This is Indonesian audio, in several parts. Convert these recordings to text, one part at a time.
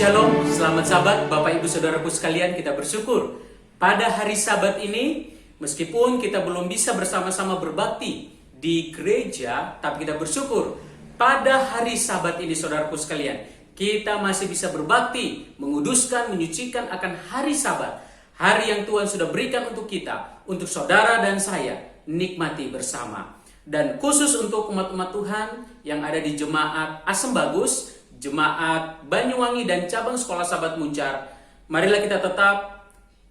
Shalom, selamat Sabat Bapak Ibu Saudaraku sekalian. Kita bersyukur pada hari Sabat ini, meskipun kita belum bisa bersama-sama berbakti di gereja, tapi kita bersyukur pada hari Sabat ini saudaraku sekalian, kita masih bisa berbakti, menguduskan, menyucikan akan hari Sabat, hari yang Tuhan sudah berikan untuk kita, untuk saudara dan saya nikmati bersama. Dan khusus untuk umat-umat Tuhan yang ada di Jemaat Asem Bagus, Jemaat Banyuwangi dan cabang Sekolah Sahabat Muncar, marilah kita tetap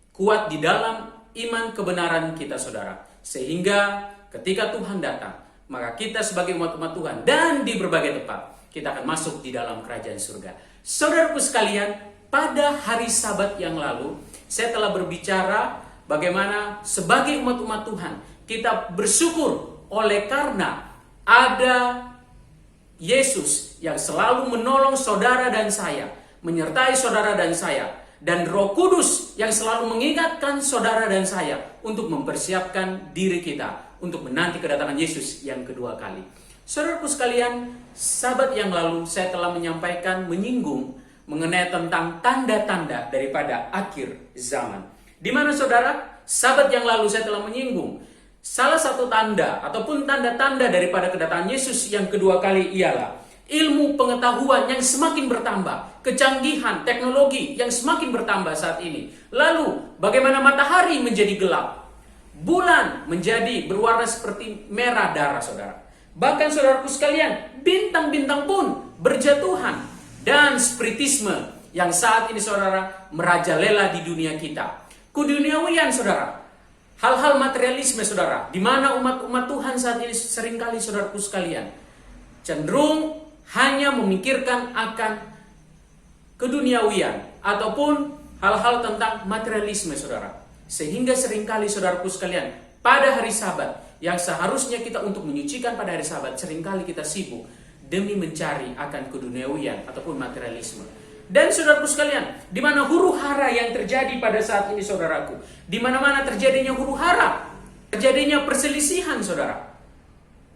kuat di dalam iman kebenaran kita saudara. Sehingga ketika Tuhan datang, maka kita sebagai umat-umat Tuhan dan di berbagai tempat, kita akan masuk di dalam kerajaan surga. Saudaraku sekalian, pada hari Sabat yang lalu, saya telah berbicara bagaimana sebagai umat-umat Tuhan, kita bersyukur oleh karena ada Yesus yang selalu menolong saudara dan saya, menyertai saudara dan saya, dan Roh Kudus yang selalu mengingatkan saudara dan saya untuk mempersiapkan diri kita untuk menanti kedatangan Yesus yang kedua kali. Saudaraku sekalian, Sabat yang lalu saya telah menyampaikan, menyinggung mengenai tentang tanda-tanda daripada akhir zaman. Di mana saudara, Sabat yang lalu saya telah menyinggung salah satu tanda ataupun tanda-tanda daripada kedatangan Yesus yang kedua kali ialah ilmu pengetahuan yang semakin bertambah, kecanggihan teknologi yang semakin bertambah saat ini. Lalu bagaimana matahari menjadi gelap, bulan menjadi berwarna seperti merah darah saudara. Bahkan saudaraku sekalian, bintang-bintang pun berjatuhan, dan spiritisme yang saat ini saudara merajalela di dunia kita. Keduniawian saudara, hal-hal materialisme saudara, di mana umat-umat Tuhan saat ini seringkali saudaraku sekalian cenderung hanya memikirkan akan keduniawian ataupun hal-hal tentang materialisme saudara. Sehingga seringkali saudaraku sekalian, pada hari Sabat yang seharusnya kita untuk menyucikan pada hari Sabat, seringkali kita sibuk demi mencari akan keduniawian ataupun materialisme. Dan saudaraku sekalian, di mana huru hara yang terjadi pada saat ini saudaraku, di mana-mana terjadinya huru hara, terjadinya perselisihan saudara,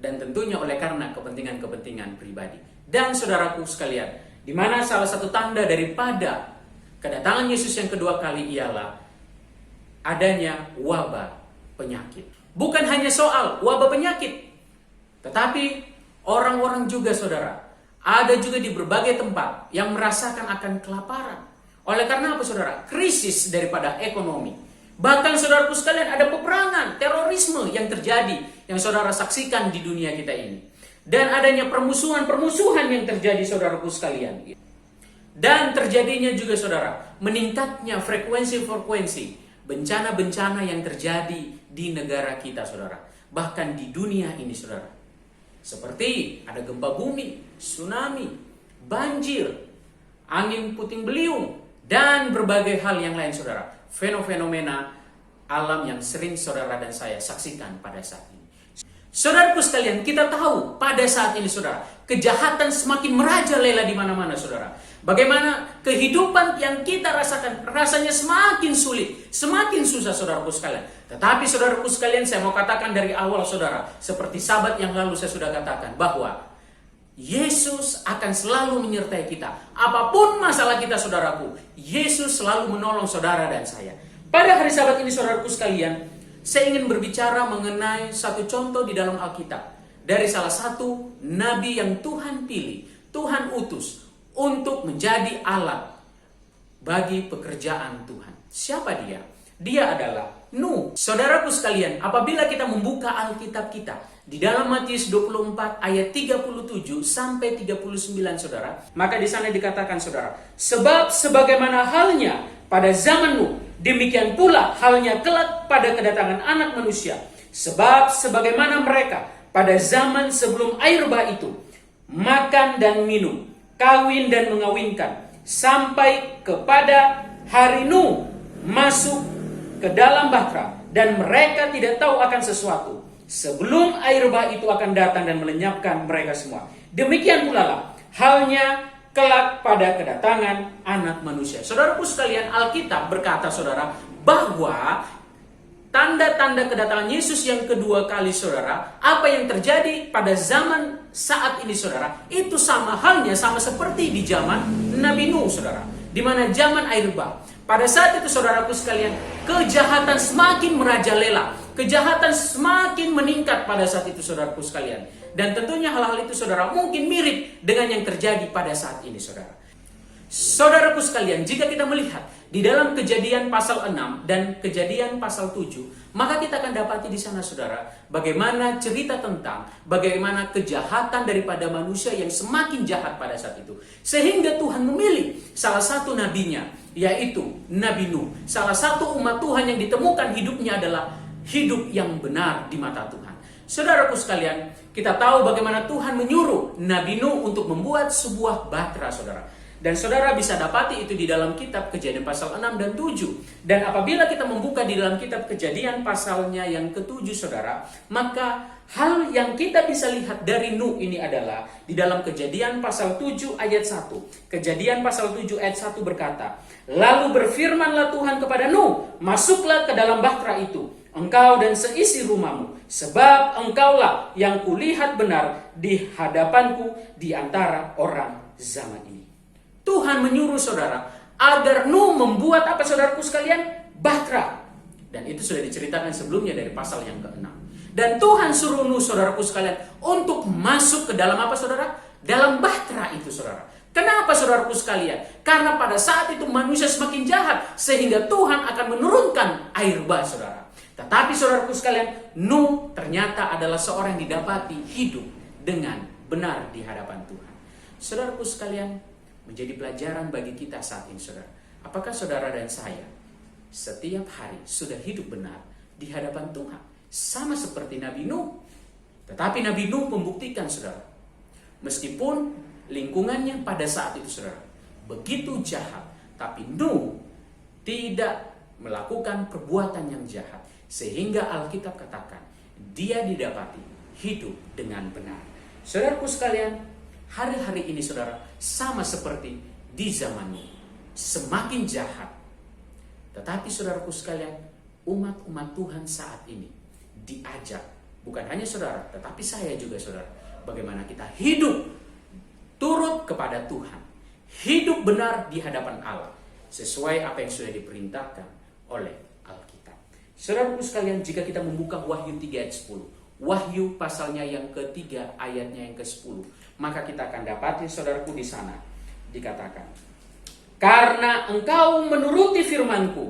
dan tentunya oleh karena kepentingan-kepentingan pribadi. Dan saudaraku sekalian, di mana salah satu tanda daripada kedatangan Yesus yang kedua kali ialah adanya wabah penyakit. Bukan hanya soal wabah penyakit, tetapi orang-orang juga saudara, ada juga di berbagai tempat yang merasakan akan kelaparan. Oleh karena apa saudara? Krisis daripada ekonomi. Bahkan saudaraku sekalian, ada peperangan, terorisme yang terjadi, yang saudara saksikan di dunia kita ini. Dan adanya permusuhan-permusuhan yang terjadi saudaraku sekalian. Dan terjadinya juga saudara, meningkatnya frekuensi-frekuensi bencana-bencana yang terjadi di negara kita saudara. Bahkan di dunia ini saudara. Seperti ada gempa bumi, tsunami, banjir, angin puting beliung, dan berbagai hal yang lain saudara. Fenomena alam yang sering saudara dan saya saksikan pada saat ini. Saudaraku sekalian, kita tahu pada saat ini saudara, kejahatan semakin merajalela di mana-mana saudara. Bagaimana kehidupan yang kita rasakan rasanya semakin sulit, semakin susah saudaraku sekalian. Tetapi saudaraku sekalian, saya mau katakan dari awal saudara, seperti Sabat yang lalu saya sudah katakan bahwa Yesus akan selalu menyertai kita. Apapun masalah kita saudaraku, Yesus selalu menolong saudara dan saya. Pada hari Sabat ini saudaraku sekalian, saya ingin berbicara mengenai satu contoh di dalam Alkitab dari salah satu nabi yang Tuhan pilih, Tuhan utus untuk menjadi alat bagi pekerjaan Tuhan. Siapa dia? Dia adalah Nuh. Saudaraku sekalian, apabila kita membuka Alkitab kita di dalam Matius 24 ayat 37 sampai 39 saudara, maka di sana dikatakan saudara, sebab sebagaimana halnya pada zaman Nuh, demikian pula halnya kelak pada kedatangan Anak Manusia. Sebab sebagaimana mereka pada zaman sebelum air bah itu makan dan minum, kawin dan mengawinkan, sampai kepada hari Nuh masuk ke dalam bahtera, dan mereka tidak tahu akan sesuatu sebelum air bah itu akan datang dan melenyapkan mereka semua. Demikian pula lah halnya kelak pada kedatangan Anak Manusia. Saudaraku sekalian, Alkitab berkata saudara bahwa tanda-tanda kedatangan Yesus yang kedua kali saudara, apa yang terjadi pada zaman saat ini saudara, itu sama halnya, sama seperti di zaman Nabi Nuh saudara. di mana zaman air bah. Pada saat itu saudaraku sekalian, kejahatan semakin merajalela, kejahatan semakin meningkat pada saat itu saudaraku sekalian. Dan tentunya hal-hal itu saudara mungkin mirip dengan yang terjadi pada saat ini saudara. Saudaraku sekalian, jika kita melihat di dalam Kejadian pasal 6 dan Kejadian pasal 7, maka kita akan dapati di sana saudara, bagaimana cerita tentang bagaimana kejahatan daripada manusia yang semakin jahat pada saat itu. Sehingga Tuhan memilih salah satu nabinya, yaitu Nabi Nuh. Salah satu umat Tuhan yang ditemukan hidupnya adalah hidup yang benar di mata Tuhan. Saudaraku sekalian, kita tahu bagaimana Tuhan menyuruh Nabi Nuh untuk membuat sebuah bahtera saudara. Dan saudara bisa dapati itu di dalam kitab Kejadian pasal 6 dan 7. Dan apabila kita membuka di dalam kitab Kejadian pasalnya yang ke-7 saudara, maka hal yang kita bisa lihat dari Nuh ini adalah di dalam Kejadian pasal 7 ayat 1. Kejadian pasal 7 ayat 1 berkata, "Lalu berfirmanlah Tuhan kepada Nuh, masuklah ke dalam bahtera itu, engkau dan seisi rumahmu, sebab engkaulah yang kulihat benar di hadapanku di antara orang zaman ini." Tuhan menyuruh saudara agar Nuh membuat apa saudaraku sekalian? Bahtera. Dan itu sudah diceritakan sebelumnya dari pasal yang ke-6. Dan Tuhan suruh Nuh saudaraku sekalian untuk masuk ke dalam apa saudara? Dalam bahtera itu saudara. Kenapa saudaraku sekalian? Karena pada saat itu manusia semakin jahat sehingga Tuhan akan menurunkan air bah saudara. Tetapi saudaraku sekalian, Nuh ternyata adalah seorang yang didapati hidup dengan benar di hadapan Tuhan. Saudaraku sekalian, menjadi pelajaran bagi kita saat ini saudara. Apakah saudara dan saya setiap hari sudah hidup benar di hadapan Tuhan? Sama seperti Nabi Nuh. Tetapi Nabi Nuh membuktikan saudara, meskipun lingkungannya pada saat itu saudara begitu jahat, tapi Nuh tidak melakukan perbuatan yang jahat. Sehingga Alkitab katakan dia didapati hidup dengan benar. Saudaraku sekalian, hari-hari ini saudara sama seperti di zaman Nuh, semakin jahat. Tetapi saudaraku sekalian, umat-umat Tuhan saat ini diajak, bukan hanya saudara, tetapi saya juga saudara, bagaimana kita hidup turut kepada Tuhan, hidup benar di hadapan Allah, sesuai apa yang sudah diperintahkan oleh Alkitab. Saudaraku sekalian, jika kita membuka Wahyu 3 ayat 10, Wahyu pasalnya yang ketiga ayatnya yang ke-10, maka kita akan dapati saudaraku di sana dikatakan, "Karena engkau menuruti firman-Ku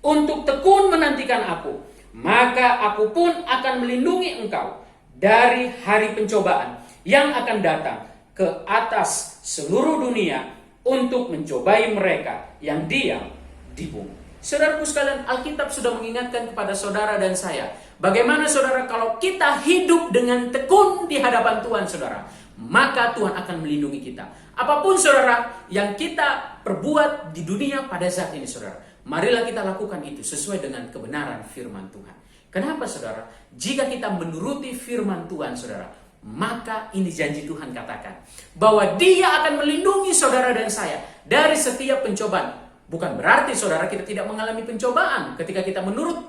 untuk tekun menantikan Aku, maka Aku pun akan melindungi engkau dari hari pencobaan yang akan datang ke atas seluruh dunia untuk mencobai mereka yang diam di bumi." Saudaraku sekalian, Alkitab sudah mengingatkan kepada saudara dan saya, bagaimana saudara kalau kita hidup dengan tekun di hadapan Tuhan saudara, maka Tuhan akan melindungi kita. Apapun saudara yang kita perbuat di dunia pada saat ini saudara, marilah kita lakukan itu sesuai dengan kebenaran firman Tuhan. Kenapa saudara? Jika kita menuruti firman Tuhan saudara, maka ini janji Tuhan katakan bahwa Dia akan melindungi saudara dan saya dari setiap pencobaan. Bukan berarti saudara kita tidak mengalami pencobaan ketika kita menurut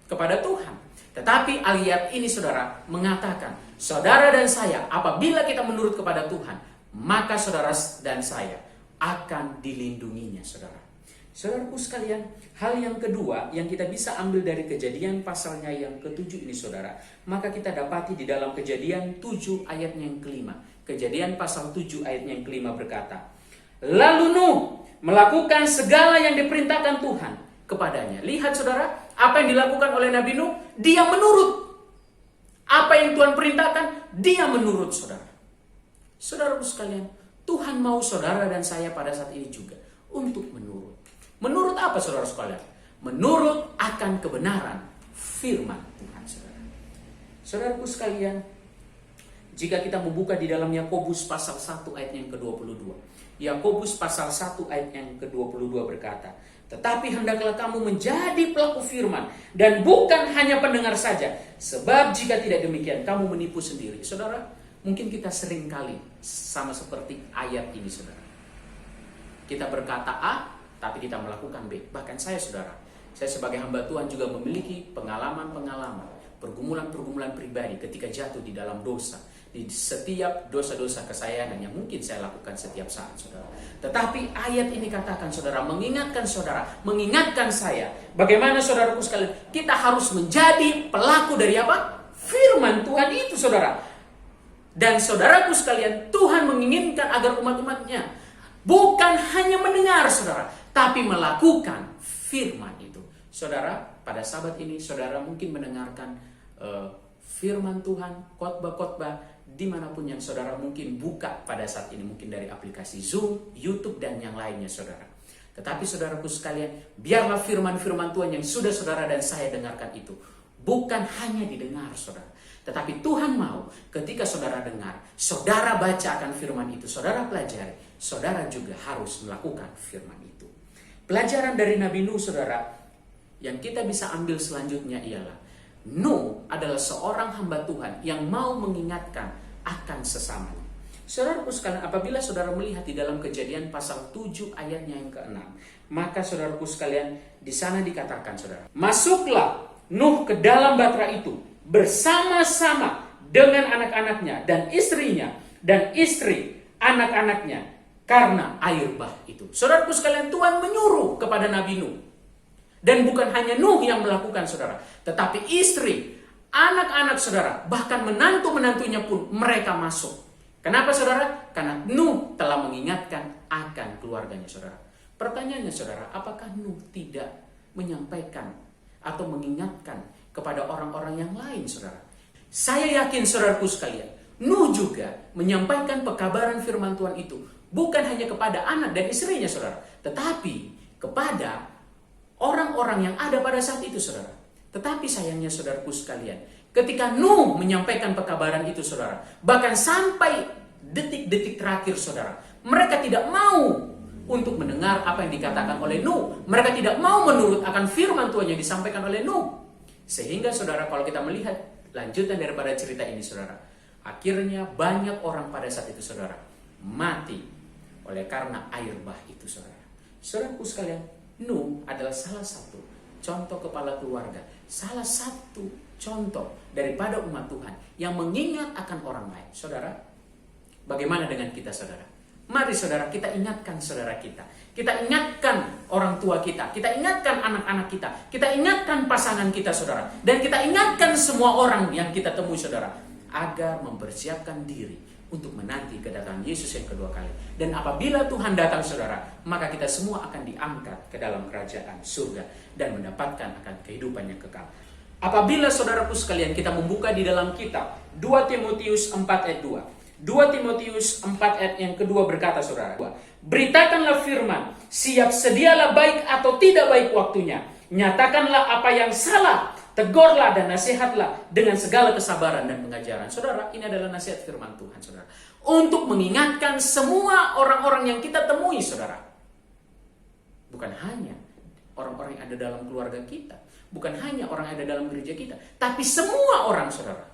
kepada Tuhan. Tetapi ayat ini saudara mengatakan, saudara dan saya apabila kita menurut kepada Tuhan, maka saudara dan saya akan dilindunginya saudara. Saudaraku sekalian, hal yang kedua yang kita bisa ambil dari Kejadian pasalnya yang ke-7 ini saudara, maka kita dapati di dalam Kejadian 7 ayatnya yang ke-5. Kejadian pasal 7 ayatnya yang ke-5 berkata, "Lalu Nuh melakukan segala yang diperintahkan Tuhan kepadanya." Lihat saudara, apa yang dilakukan oleh Nabi Nuh, dia menurut. Apa yang Tuhan perintahkan, dia menurut saudara. Saudaraku sekalian, Tuhan mau saudara dan saya pada saat ini juga untuk menurut. Menurut apa saudara sekalian? Menurut akan kebenaran firman Tuhan saudara. Saudaraku sekalian, jika kita membuka di dalam Yakobus pasal 1 ayat yang ke-22. Yakobus pasal 1 ayat yang ke-22 berkata, "Tetapi hendaklah kamu menjadi pelaku firman dan bukan hanya pendengar saja, sebab jika tidak demikian kamu menipu sendiri." Saudara, mungkin kita sering kali sama seperti ayat ini saudara. Kita berkata A, tapi kita melakukan B. Bahkan saya saudara, saya sebagai hamba Tuhan juga memiliki pengalaman-pengalaman, pergumulan-pergumulan pribadi ketika jatuh di dalam dosa. di setiap dosa-dosa kesayangan yang mungkin saya lakukan setiap saat, saudara. Tetapi ayat ini katakan, saudara, mengingatkan saudara, mengingatkan saya, bagaimana saudaraku sekalian, kita harus menjadi pelaku dari apa? Firman Tuhan itu, saudara. Dan saudaraku sekalian, Tuhan menginginkan agar umat-umatnya bukan hanya mendengar, saudara, tapi melakukan firman itu. Saudara, pada sabat ini, saudara mungkin mendengarkan firman Tuhan, khotbah-khotbah, dimanapun yang saudara mungkin buka pada saat ini, mungkin dari aplikasi Zoom, YouTube, dan yang lainnya, saudara. Tetapi saudaraku sekalian, biarlah firman-firman Tuhan yang sudah saudara dan saya dengarkan itu bukan hanya didengar, saudara, tetapi Tuhan mau ketika saudara dengar, saudara baca akan firman itu, saudara pelajari, saudara juga harus melakukan firman itu. Pelajaran dari Nabi Nuh, saudara, yang kita bisa ambil selanjutnya ialah Nuh adalah seorang hamba Tuhan yang mau mengingatkan akan sesamanya. Saudaraku sekalian, apabila saudara melihat di dalam Kejadian pasal 7 ayatnya yang ke-6, maka saudaraku sekalian, di sana dikatakan, saudara, masuklah Nuh ke dalam bahtera itu bersama-sama dengan anak-anaknya dan istrinya dan istri anak-anaknya karena air bah itu. Saudaraku sekalian, Tuhan menyuruh kepada Nabi Nuh. Dan bukan hanya Nuh yang melakukan, saudara, tetapi istri, anak-anak saudara, bahkan menantu-menantunya pun mereka masuk. Kenapa, saudara? Karena Nuh telah mengingatkan akan keluarganya, saudara. Pertanyaannya, saudara, apakah Nuh tidak menyampaikan atau mengingatkan kepada orang-orang yang lain, saudara? Saya yakin, saudaraku sekalian, Nuh juga menyampaikan pekabaran firman Tuhan itu bukan hanya kepada anak dan istrinya, saudara, tetapi kepada orang-orang yang ada pada saat itu, saudara. Tetapi sayangnya, saudaraku sekalian, ketika Nuh menyampaikan pekabaran itu, saudara, bahkan sampai detik-detik terakhir, saudara, mereka tidak mau untuk mendengar apa yang dikatakan oleh Nuh. Mereka tidak mau menurut akan firman Tuhan yang disampaikan oleh Nuh. Sehingga, saudara, kalau kita melihat lanjutan daripada cerita ini, saudara, akhirnya banyak orang pada saat itu, saudara, mati oleh karena air bah itu, saudara. Saudaraku sekalian, Nuh adalah salah satu contoh kepala keluarga, salah satu contoh daripada umat Tuhan yang mengingat akan orang lain. Saudara, bagaimana dengan kita, saudara? Mari, saudara, kita ingatkan saudara kita. Kita ingatkan orang tua kita. Kita ingatkan anak-anak kita. Kita ingatkan pasangan kita, saudara. Dan kita ingatkan semua orang yang kita temui, saudara, agar mempersiapkan diri untuk menanti kedatangan Yesus yang kedua kali. Dan apabila Tuhan datang, saudara, maka kita semua akan diangkat ke dalam kerajaan surga dan mendapatkan akan kehidupan yang kekal. Apabila, saudaraku sekalian, kita membuka di dalam kitab 2 Timotius 4 ayat 2. 2 Timotius 4 ayat yang kedua berkata, saudara, beritakanlah firman, siap sedialah baik atau tidak baik waktunya. Nyatakanlah apa yang salah, tegurlah dan nasihatlah dengan segala kesabaran dan pengajaran. Saudara, ini adalah nasihat firman Tuhan, saudara, untuk mengingatkan semua orang-orang yang kita temui, saudara. Bukan hanya orang-orang yang ada dalam keluarga kita, bukan hanya orang yang ada dalam gereja kita, tapi semua orang, saudara.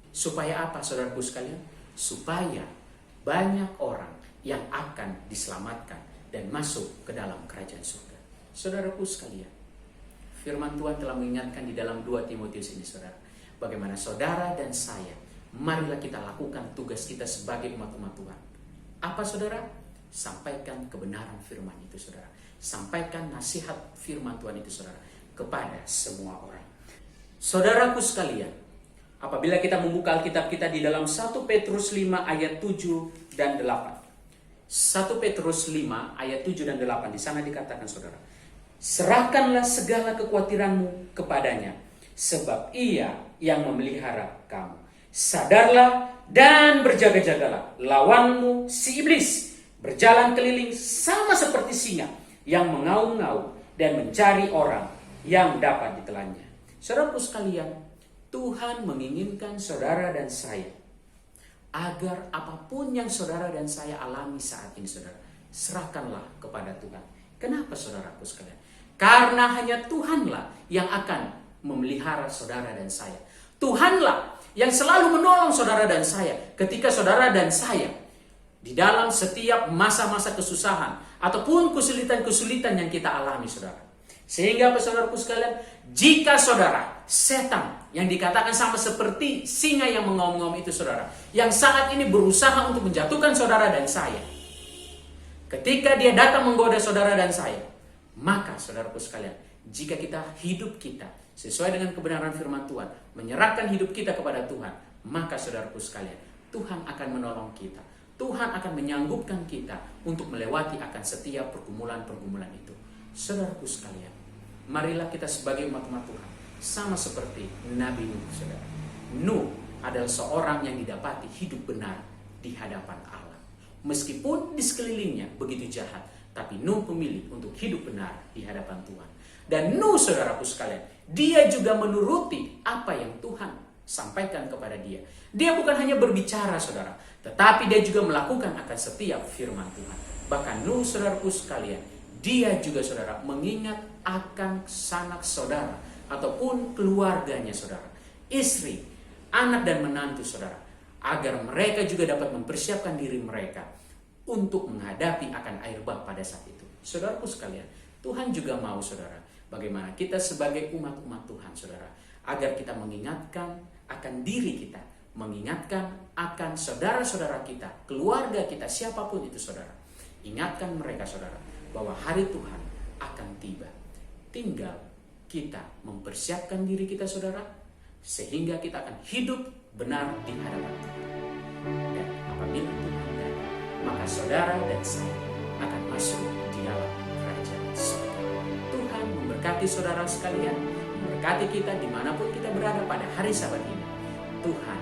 Supaya apa, saudaraku sekalian? Supaya banyak orang yang akan diselamatkan dan masuk ke dalam kerajaan surga. Saudaraku sekalian, firman Tuhan telah mengingatkan di dalam 2 Timotius ini, saudara, bagaimana saudara dan saya, marilah kita lakukan tugas kita sebagai umat-umat Tuhan. Apa, saudara? Sampaikan kebenaran firman itu, saudara. Sampaikan nasihat firman Tuhan itu, saudara, kepada semua orang. Saudaraku sekalian, apabila kita membuka Alkitab kita di dalam 1 Petrus 5 ayat 7 dan 8. 1 Petrus 5 ayat 7 dan 8, di sana dikatakan, saudara, serahkanlah segala kekhawatiranmu kepadanya, sebab ia yang memelihara kamu. Sadarlah dan berjaga-jagalah, lawanmu si iblis berjalan keliling sama seperti singa yang mengaum-ngaum dan mencari orang yang dapat ditelannya. Saudaraku sekalian, Tuhan menginginkan saudara dan saya agar apapun yang saudara dan saya alami saat ini, saudara, serahkanlah kepada Tuhan. Kenapa, saudaraku sekalian? Karena hanya Tuhanlah yang akan memelihara saudara dan saya. Tuhanlah yang selalu menolong saudara dan saya ketika saudara dan saya di dalam setiap masa-masa kesusahan ataupun kesulitan-kesulitan yang kita alami, saudara. Sehingga apa saudaraku sekalian? Jika saudara, setan yang dikatakan sama seperti singa yang mengaum-ngaum itu saudara, yang saat ini berusaha untuk menjatuhkan saudara dan saya. Ketika dia datang menggoda saudara dan saya, maka saudaraku sekalian, jika kita hidup kita sesuai dengan kebenaran firman Tuhan, menyerahkan hidup kita kepada Tuhan, maka saudaraku sekalian, Tuhan akan menolong kita. Tuhan akan menyanggupkan kita untuk melewati akan setiap pergumulan-pergumulan itu. Saudaraku sekalian, marilah kita sebagai umat-umat Tuhan sama seperti Nabi Nuh, saudara. Nuh adalah seorang yang didapati hidup benar di hadapan Allah. Meskipun di sekelilingnya begitu jahat, tapi Nuh memilih untuk hidup benar di hadapan Tuhan. Dan Nuh, saudaraku sekalian, dia juga menuruti apa yang Tuhan sampaikan kepada dia. Dia bukan hanya berbicara, saudara, tetapi dia juga melakukan akan setiap firman Tuhan. Bahkan Nuh, saudaraku sekalian, dia juga, saudara, mengingat akan sanak saudara ataupun keluarganya, saudara, istri, anak dan menantu, saudara, agar mereka juga dapat mempersiapkan diri mereka untuk menghadapi akan air bah pada saat itu. Saudaraku sekalian, Tuhan juga mau, saudara, bagaimana kita sebagai umat-umat Tuhan, saudara, agar kita mengingatkan akan diri kita, mengingatkan akan saudara-saudara kita, keluarga kita, siapapun itu, saudara. Ingatkan mereka, saudara, bahwa hari Tuhan akan tiba. Tinggal kita mempersiapkan diri kita, saudara, sehingga kita akan hidup benar di hadapan Tuhan. Dan apabila Tuhan datang, maka saudara dan saya akan masuk di dalam kerajaan surga. Tuhan memberkati saudara sekalian, memberkati kita dimanapun kita berada pada hari Sabat ini. Tuhan